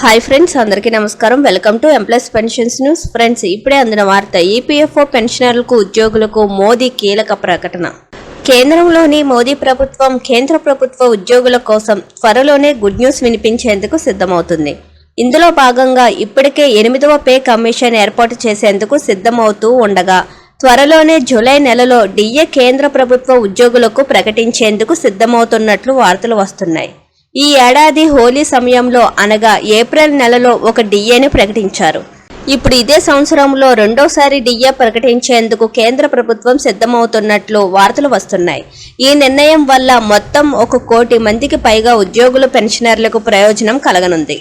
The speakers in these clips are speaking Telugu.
హాయ్ ఫ్రెండ్స్, అందరికీ నమస్కారం. Welcome to employees pensions news. Friends, ఇప్పుడే అందిన వార్త. ఈపీఎఫ్ఓ పెన్షనర్లకు, ఉద్యోగులకు మోదీ కీలక ప్రకటన. కేంద్రంలోని మోదీ ప్రభుత్వం కేంద్ర ప్రభుత్వ ఉద్యోగుల కోసం త్వరలోనే గుడ్ న్యూస్ వినిపించేందుకు సిద్ధమవుతుంది. ఇందులో భాగంగా ఇప్పటికే 8వ పే కమిషన్ ఏర్పాటు చేసేందుకు సిద్ధమవుతూ ఉండగా త్వరలోనే జూలై నెలలో డిఏ కేంద్ర ప్రభుత్వ ఉద్యోగులకు ప్రకటించేందుకు సిద్ధమవుతున్నట్లు వార్తలు వస్తున్నాయి. ఈ ఏడాది హోలీ సమయంలో అనగా ఏప్రిల్ నెలలో ఒక డిఏని ప్రకటించారు. ఇప్పుడు ఇదే సంవత్సరంలో రెండోసారి డిఏ ప్రకటించేందుకు కేంద్ర ప్రభుత్వం సిద్ధమవుతున్నట్లు వార్తలు వస్తున్నాయి. ఈ నిర్ణయం వల్ల మొత్తం 1 కోటి మందికి పైగా ఉద్యోగులు, పెన్షనర్లకు ప్రయోజనం కలగనుంది.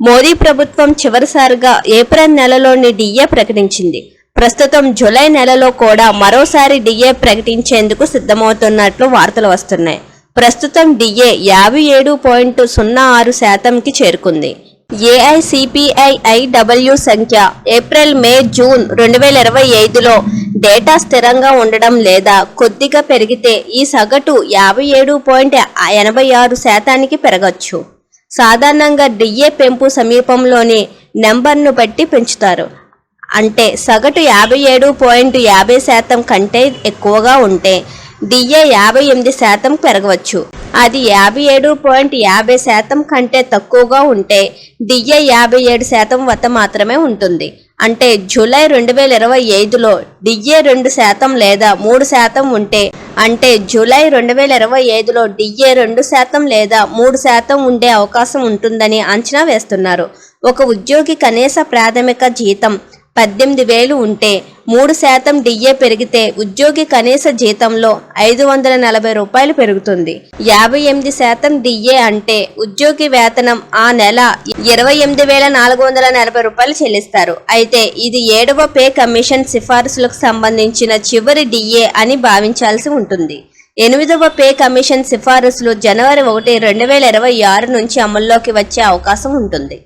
మోదీ ప్రభుత్వం చివరిసారిగా ఏప్రిల్ నెలలోని డిఏ ప్రకటించింది. ప్రస్తుతం జూలై నెలలో కూడా మరోసారి డిఏ ప్రకటించేందుకు సిద్ధమవుతున్నట్లు వార్తలు వస్తున్నాయి. ప్రస్తుతం డిఏ 57.06%కి చేరుకుంది. ఏఐసిపిఐఐడబ్ల్యూ సంఖ్య ఏప్రిల్, మే, జూన్ 2025లో డేటా స్థిరంగా ఉండడం లేదా కొద్దిగా పెరిగితే ఈ సగటు 57.86%కి పెరగచ్చు. సాధారణంగా డిఏ పెంపు సమీపంలోని నెంబర్ను బట్టి పెంచుతారు. అంటే సగటు 57.50% కంటే ఎక్కువగా ఉంటే డిఏ 58% పెరగవచ్చు. అది 57.50% కంటే తక్కువగా ఉంటే డిఏ 57% వద్ద మాత్రమే ఉంటుంది. అంటే జూలై 2025లో డిఏ 2% లేదా 3% ఉంటే, అంటే జూలై 2025లో డిఏ 2% లేదా 3% ఉండే అవకాశం ఉంటుందని అంచనా వేస్తున్నారు. ఒక ఉద్యోగి కనీస ప్రాథమిక జీతం 18,000 ఉంటే 3% డిఏ పెరిగితే ఉద్యోగి కనీస జీతంలో 540 రూపాయలు పెరుగుతుంది. 58% డిఏ అంటే ఉద్యోగి వేతనం ఆ నెల 28,440 రూపాయలు చెల్లిస్తారు. అయితే ఇది 7వ పే కమిషన్ సిఫారసులకు సంబంధించిన చివరి డిఏ అని భావించాల్సి ఉంటుంది. 8వ పే కమిషన్ సిఫారసులు జనవరి 1, 2026 నుంచి అమల్లోకి వచ్చే అవకాశం ఉంటుంది.